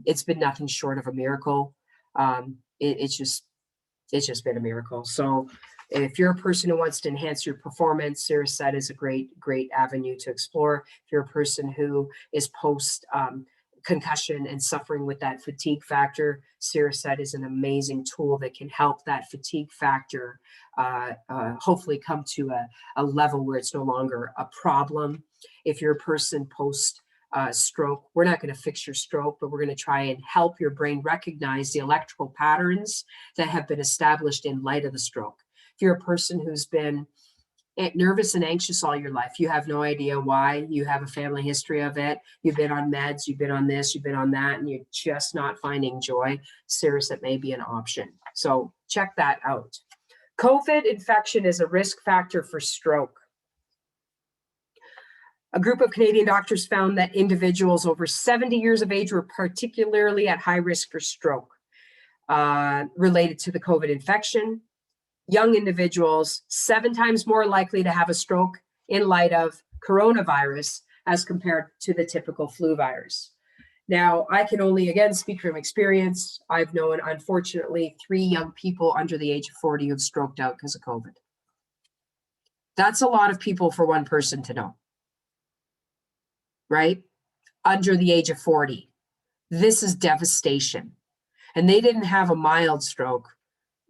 It's been nothing short of a miracle. It's just been a miracle. So if you're a person who wants to enhance your performance, Cereset is a great avenue to explore. If you're a person who is post concussion and suffering with that fatigue factor, Cereset is an amazing tool that can help that fatigue factor hopefully come to a level where it's no longer a problem. If you're a person post stroke, we're not going to fix your stroke, but we're going to try and help your brain recognize the electrical patterns that have been established in light of the stroke. If you're a person who's been nervous and anxious all your life, you have no idea why, you have a family history of it, you've been on meds, you've been on this, you've been on that, and you're just not finding joy, Cereset may be an option. So check that out. COVID infection is a risk factor for stroke. A group of Canadian doctors found that individuals over 70 years of age were particularly at high risk for stroke related to the COVID infection. Young individuals 7 times more likely to have a stroke in light of coronavirus as compared to the typical flu virus. Now, I can only, again, speak from experience. I've known, unfortunately, 3 young people under the age of 40 who've stroked out because of COVID. That's a lot of people for one person to know, right? Under the age of 40. This is devastation. And they didn't have a mild stroke.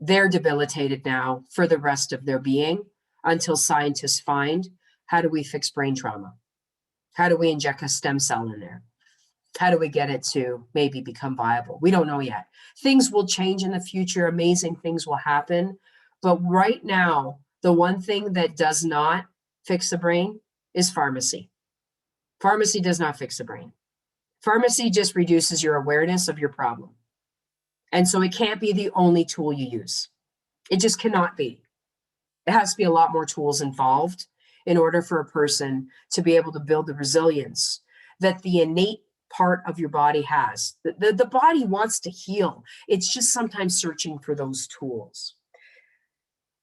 They're debilitated now for the rest of their being until scientists find, how do we fix brain trauma? How do we inject a stem cell in there? How do we get it to maybe become viable? We don't know yet. Things will change in the future. Amazing things will happen. But right now, the one thing that does not fix the brain is pharmacy. Pharmacy does not fix the brain. Pharmacy just reduces your awareness of your problem. And so it can't be the only tool you use. It just cannot be. It has to be a lot more tools involved in order for a person to be able to build the resilience that the innate part of your body has. The body wants to heal. It's just sometimes searching for those tools.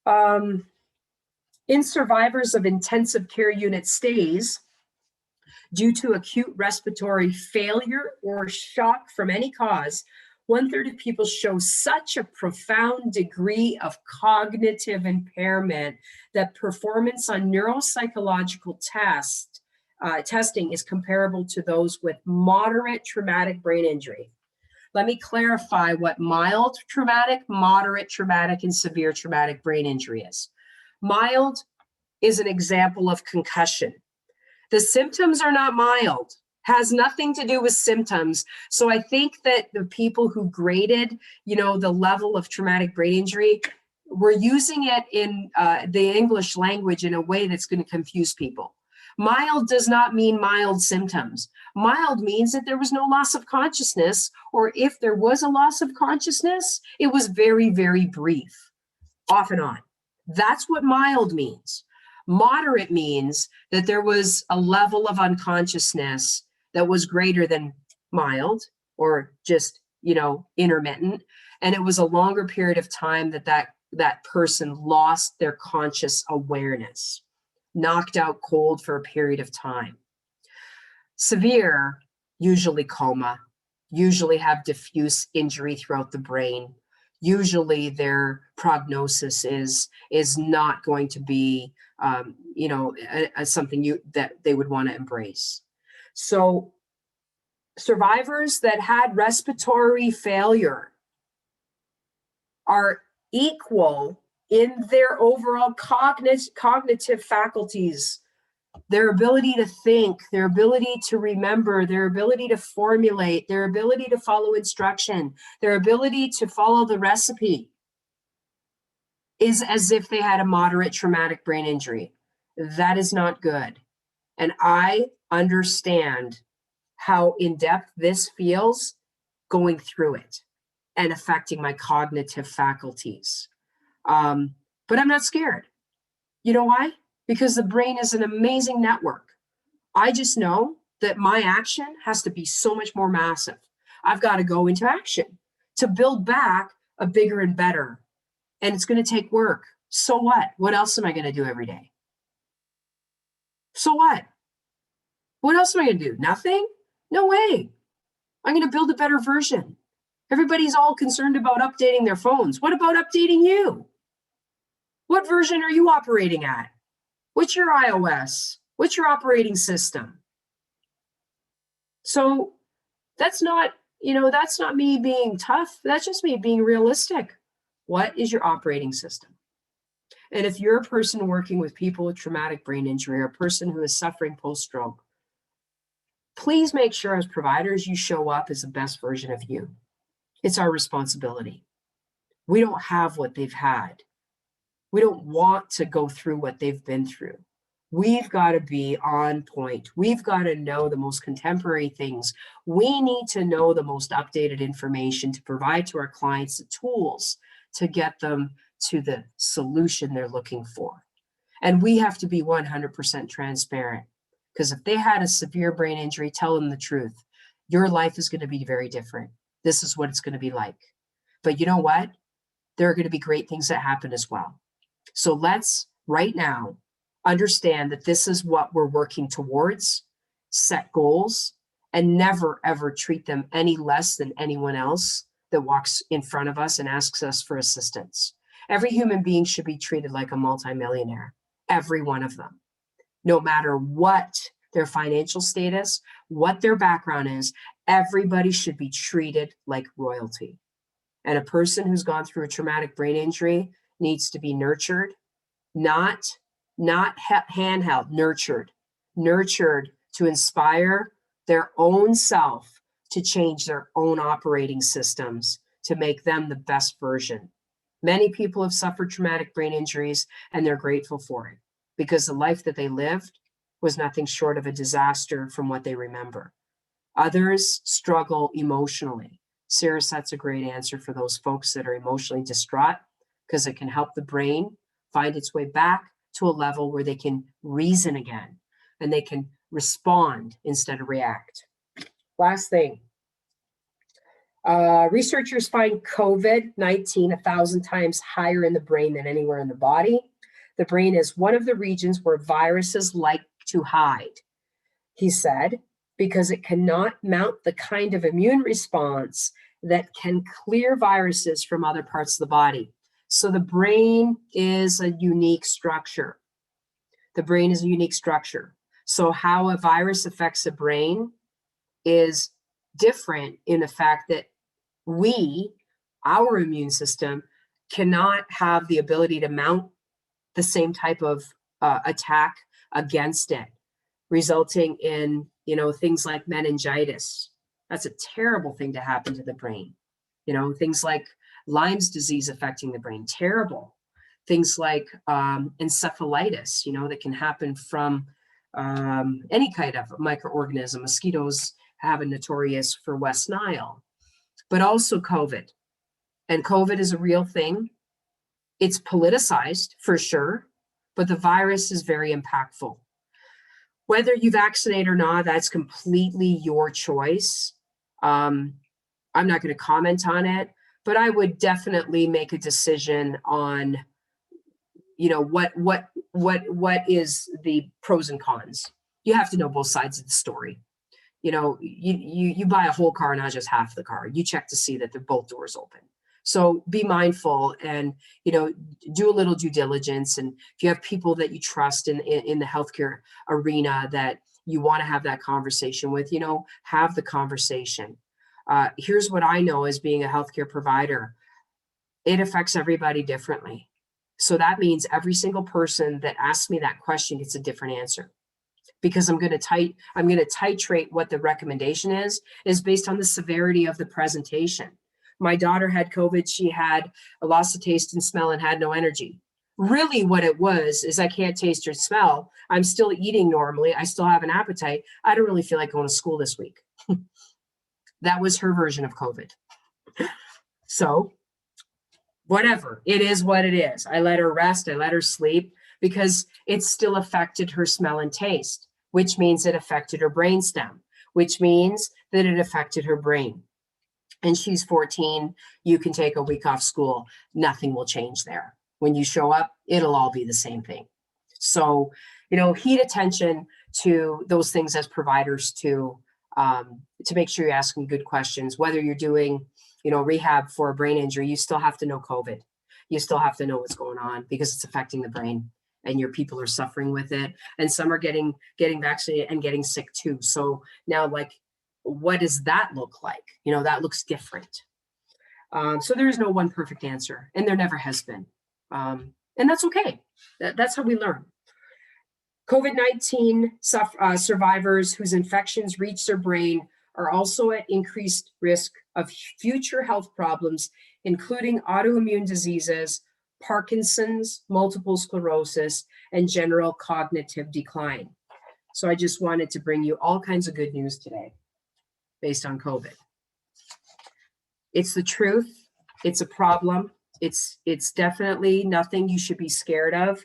In survivors of intensive care unit stays, due to acute respiratory failure or shock from any cause, 1/3 of people show such a profound degree of cognitive impairment that performance on neuropsychological testing is comparable to those with moderate traumatic brain injury. Let me clarify what mild traumatic, moderate traumatic, and severe traumatic brain injury is. Mild is an example of concussion. The symptoms are not mild, has nothing to do with symptoms. So I think that the people who graded, the level of traumatic brain injury were using it in the English language in a way that's going to confuse people. Mild does not mean mild symptoms. Mild means that there was no loss of consciousness, or if there was a loss of consciousness, it was very, very brief, off and on. That's what mild means. Moderate means that there was a level of unconsciousness that was greater than mild, or just, intermittent. And it was a longer period of time that person lost their conscious awareness, knocked out cold for a period of time. Severe, usually coma, usually have diffuse injury throughout the brain. Usually their prognosis is not going to be, something that they would want to embrace. So survivors that had respiratory failure are equal in their overall cognitive faculties, their ability to think, their ability to remember, their ability to formulate, their ability to follow instruction, their ability to follow the recipe, is as if they had a moderate traumatic brain injury. That is not good. And I understand how in-depth this feels going through it and affecting my cognitive faculties. But I'm not scared. You know why? Because the brain is an amazing network. I just know that my action has to be so much more massive. I've got to go into action to build back a bigger and better. And it's going to take work. So what? What else am I going to do every day? So what? What else am I going to do? Nothing? No way. I'm going to build a better version. Everybody's all concerned about updating their phones. What about updating you? What version are you operating at? What's your iOS? What's your operating system? So that's not me being tough. That's just me being realistic. What is your operating system? And if you're a person working with people with traumatic brain injury, or a person who is suffering post-stroke, please make sure as providers you show up as the best version of you. It's our responsibility. We don't have what they've had. We don't want to go through what they've been through. We've got to be on point. We've got to know the most contemporary things. We need to know the most updated information to provide to our clients the tools to get them to the solution they're looking for. And we have to be 100% transparent, because if they had a severe brain injury, tell them the truth. Your life is going to be very different. This is what it's going to be like. But you know what? There are going to be great things that happen as well. So let's right now understand that this is what we're working towards, set goals, and never ever treat them any less than anyone else that walks in front of us and asks us for assistance. Every human being should be treated like a multimillionaire, every one of them, no matter what their financial status, what their background is. Everybody should be treated like royalty. And a person who's gone through a traumatic brain injury needs to be nurtured, not handheld, nurtured to inspire their own self to change their own operating systems to make them the best version. Many people have suffered traumatic brain injuries, and they're grateful for it because the life that they lived was nothing short of a disaster from what they remember. Others struggle emotionally. Sarah sets a great answer for those folks that are emotionally distraught, because it can help the brain find its way back to a level where they can reason again and they can respond instead of react. Last thing. Researchers find COVID-19 1,000 times higher in the brain than anywhere in the body. The brain is one of the regions where viruses like to hide, he said, because it cannot mount the kind of immune response that can clear viruses from other parts of the body. So the brain is a unique structure. The brain is a unique structure. So how a virus affects the brain is different in the fact that our immune system, cannot have the ability to mount the same type of attack against it, resulting in, things like meningitis. That's a terrible thing to happen to the brain. Things like Lyme's disease affecting the brain, terrible. Things like encephalitis, that can happen from any kind of microorganism. Mosquitoes have a notorious for West Nile, but also COVID. And COVID is a real thing. It's politicized for sure, but the virus is very impactful. Whether you vaccinate or not, that's completely your choice. I'm not going to comment on it, but I would definitely make a decision on, what is the pros and cons. You have to know both sides of the story. You buy a whole car, not just half the car. You check to see that they're both doors open. So be mindful and, do a little due diligence. And if you have people that you trust in the healthcare arena that you want to have that conversation with, have the conversation. Here's what I know as being a healthcare provider. It affects everybody differently. So that means every single person that asks me that question gets a different answer, because I'm going to titrate what the recommendation is based on the severity of the presentation. My daughter had COVID. She had a loss of taste and smell and had no energy. Really what it was is I can't taste or smell. I'm still eating normally. I still have an appetite. I don't really feel like going to school this week. That was her version of COVID. So whatever, it is what it is. I let her rest. I let her sleep because it still affected her smell and taste, which means it affected her brainstem, which means that it affected her brain. And she's 14, you can take a week off school. Nothing will change there. When you show up, it'll all be the same thing. So, heed attention to those things as providers to make sure you're asking good questions. Whether you're doing, rehab for a brain injury, you still have to know COVID. You still have to know what's going on because it's affecting the brain and your people are suffering with it. And some are getting vaccinated and getting sick too. So now, what does that look like? That looks different. So there is no one perfect answer, and there never has been. And that's okay. That's how we learn. COVID-19 survivors whose infections reach their brain are also at increased risk of future health problems, including autoimmune diseases, Parkinson's, multiple sclerosis, and general cognitive decline. So I just wanted to bring you all kinds of good news today based on COVID. It's the truth. It's a problem. It's definitely nothing you should be scared of.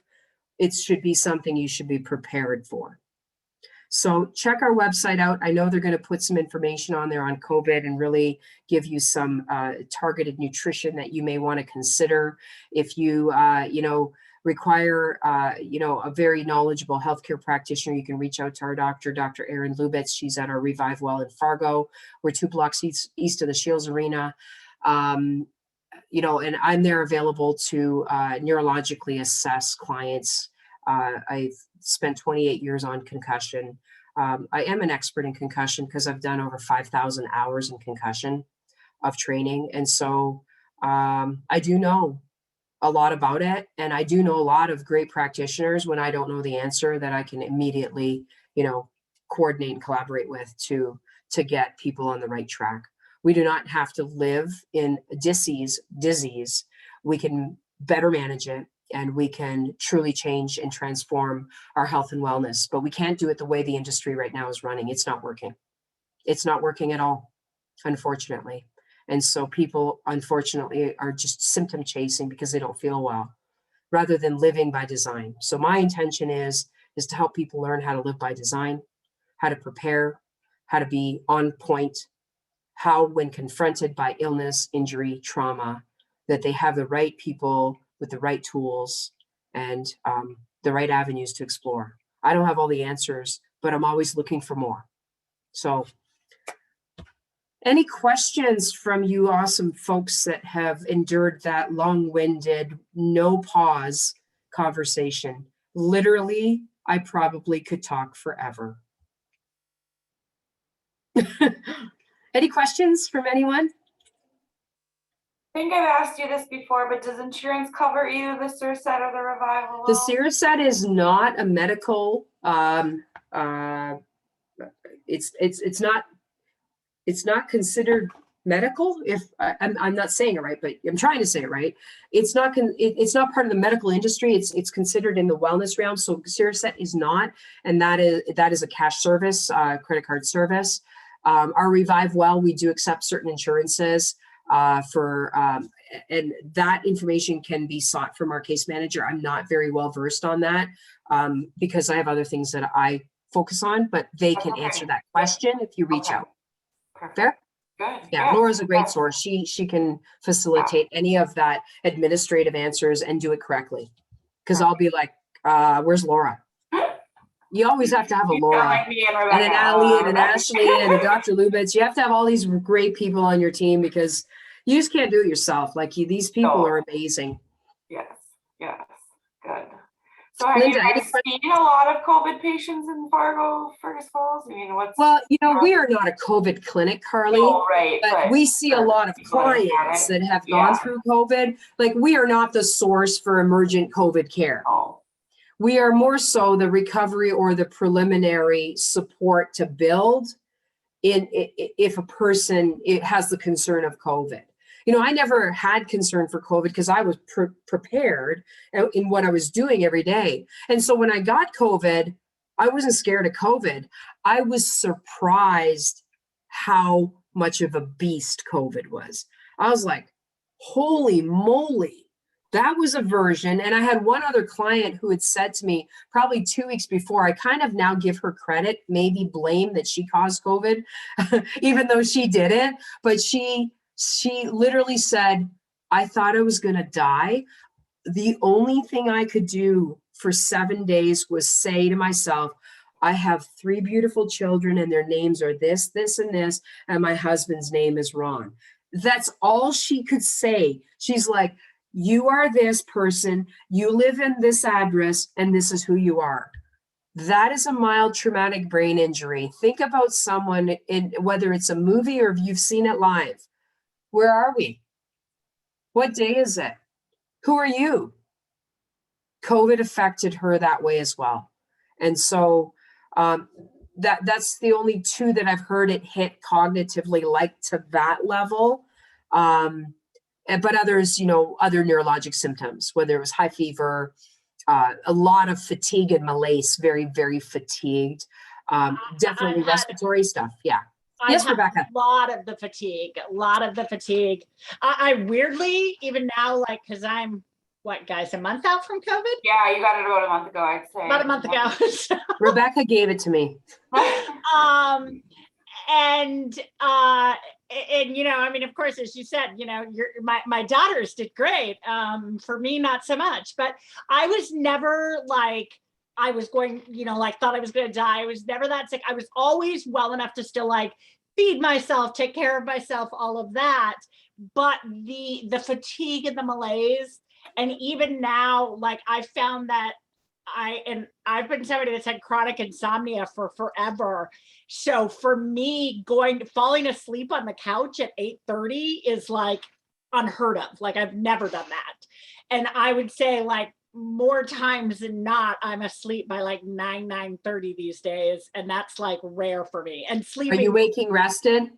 It should be something you should be prepared for. So check our website out. I know they're going to put some information on there on COVID and really give you some targeted nutrition that you may want to consider. If you, require, a very knowledgeable healthcare practitioner, you can reach out to our doctor, Dr. Erin Lubitz. She's at our Reviv Well in Fargo. We're 2 blocks east of the Shields Arena. And I'm there available to neurologically assess clients. I've spent 28 years on concussion. I am an expert in concussion because I've done over 5,000 hours in concussion of training. And so I do know a lot about it. And I do know a lot of great practitioners when I don't know the answer that I can immediately, coordinate and collaborate with to get people on the right track. We do not have to live in disease. We can better manage it, and we can truly change and transform our health and wellness. But we can't do it the way the industry right now is running. It's not working. It's not working at all, unfortunately. And so people, unfortunately, are just symptom chasing because they don't feel well, rather than living by design. So my intention is to help people learn how to live by design, how to prepare, how to be on point, how, when confronted by illness, injury, trauma, that they have the right people with the right tools and the right avenues to explore. I don't have all the answers, but I'm always looking for more. So Any questions from you awesome folks that have endured that long-winded, no pause conversation? Literally, I probably could talk forever. Any questions from anyone? I think I've asked you this before, but does insurance cover either the Surset or the Revival? The Surset is not a medical, it's not considered medical. If I'm not saying it right, but I'm trying to say it right. It's not part of the medical industry. It's considered in the wellness realm. So Surset is not, and that is a cash service, credit card service. Our Reviv Well, we do accept certain insurances and that information can be sought from our case manager. I'm not very well versed on that because I have other things that I focus on, but they can answer that question if you reach out. Perfect. Fair? Good. Yeah, Laura's a great source. She can facilitate any of that administrative answers and do it correctly. Because I'll be like, where's Laura? You always have to have a Laura and an Ali and an Ashley and a Dr. Lubitz. You have to have all these great people on your team because you just can't do it yourself. Like these people are amazing. Yes, good. So have Linda, you guys seen a lot of COVID patients in Fergus Falls? I mean, well, we are not a COVID clinic, Carly. Oh, right, but we see a lot of clients that have gone through COVID. Like we are not the source for emergent COVID care. Oh. We are more so the recovery or the preliminary support to build if a person has the concern of COVID. I never had concern for COVID because I was prepared in what I was doing every day. And so when I got COVID, I wasn't scared of COVID. I was surprised how much of a beast COVID was. I was like, holy moly. That was a version. And I had one other client who had said to me probably 2 weeks before, I kind of now give her credit, maybe blame that she caused COVID, even though she didn't. But she literally said, I thought I was going to die. The only thing I could do for 7 days was say to myself, I have 3 beautiful children and their names are this, this, and this, and my husband's name is Ron. That's all she could say. She's like, you are this person, you live in this address, and this is who you are. That is a mild traumatic brain injury. Think about someone whether it's a movie or if you've seen it live. Where are we? What day is it? Who are you? COVID affected her that way as well. And so that's the only 2 that I've heard it hit cognitively, like to that level. But others, other neurologic symptoms, whether it was high fever, a lot of fatigue and malaise, very, very fatigued. Definitely respiratory stuff. Yeah. Yes, Rebecca. A lot of the fatigue. I weirdly, even now, like, because I'm, what, guys, a month out from COVID? Yeah, you got it about a month ago, I'd say. About a month ago. So. Rebecca gave it to me. And I mean, of course, as you said, my daughters did great. For me, not so much. But I was never like, I was going, thought I was going to die. I was never that sick. I was always well enough to still like feed myself, take care of myself, all of that. But the fatigue and the malaise, and even now, like I found that I've been somebody that's had chronic insomnia for forever. So for me, falling asleep on the couch at 8:30 is like unheard of. Like I've never done that. And I would say like more times than not, I'm asleep by like 9:30 these days. And that's like rare for me. And sleeping. Are you waking rested?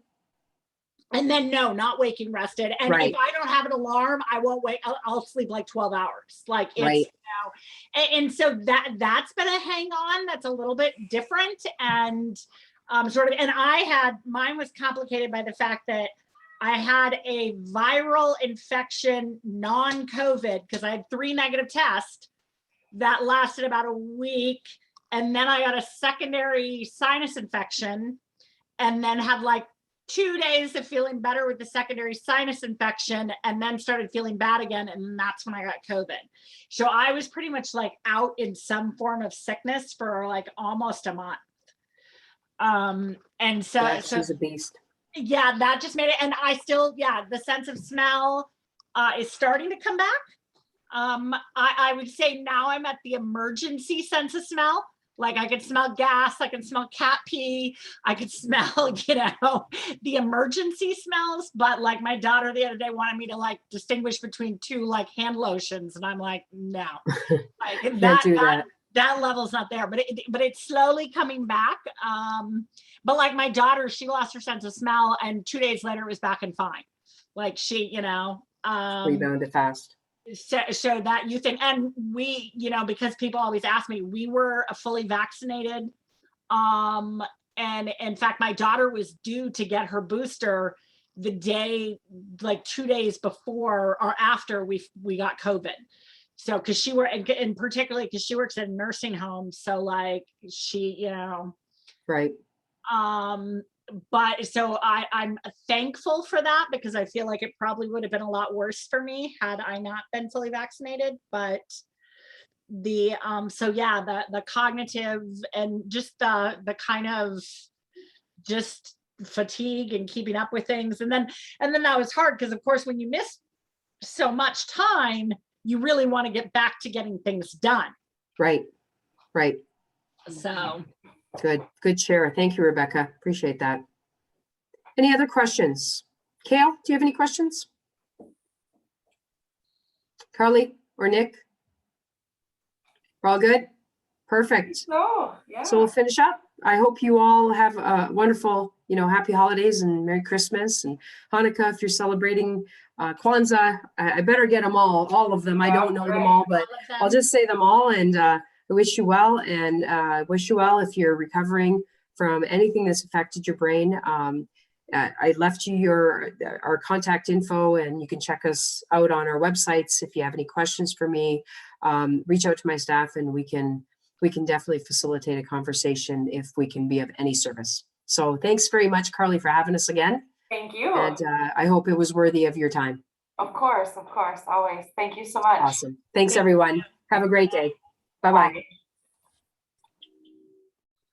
And then no, not waking rested. And right. If I don't have an alarm, I won't wake. I'll sleep like 12 hours. Like it's, right. And so that's been a hang on. That's a little bit different. And mine was complicated by the fact that I had a viral infection, non-COVID, because I had 3 negative tests that lasted about a week. And then I got a secondary sinus infection and then had like 2 days of feeling better with the secondary sinus infection and then started feeling bad again. And that's when I got COVID. So I was pretty much like out in some form of sickness for like almost a month. And so she's a beast. Yeah, that just made it. And I still, yeah, the sense of smell is starting to come back. I would say now I'm at the emergency sense of smell. Like I could smell gas, I can smell cat pee, I could smell, the emergency smells. But like my daughter the other day wanted me to like distinguish between two like hand lotions, and I'm like, no, like Can't do that. that level's not there. But it's slowly coming back. But like my daughter, she lost her sense of smell, and 2 days later it was back and fine. Like she, Rebounded fast. so that you think, and we, because people always ask me, we were fully vaccinated. And in fact, my daughter was due to get her booster the day, like 2 days before or after we got COVID. So, cause and particularly cause she works at a nursing home. So like she, Right. But so I'm thankful for that, because I feel like it probably would have been a lot worse for me had I not been fully vaccinated. But so yeah, the cognitive and just the kind of just fatigue and keeping up with things. And then that was hard, because of course, when you miss so much time, you really want to get back to getting things done. Right. So Good share. Thank you, Rebecca. Appreciate that. Any other questions? Kale, do you have any questions? Carly or Nick? We're all good? Perfect. So, yeah. So we'll finish up. I hope you all have a wonderful, happy holidays and Merry Christmas and Hanukkah if you're celebrating Kwanzaa. I better get them all of them. I don't know them all, but I'll just say them all. And I wish you well, and wish you well if you're recovering from anything that's affected your brain. I left you our contact info, and you can check us out on our websites. If you have any questions for me, reach out to my staff, and we can definitely facilitate a conversation if we can be of any service. So thanks very much, Carly, for having us again. Thank you. And I hope it was worthy of your time. Of course, always. Thank you so much. Awesome. Thanks, everyone. Have a great day. Bye-bye. Bye.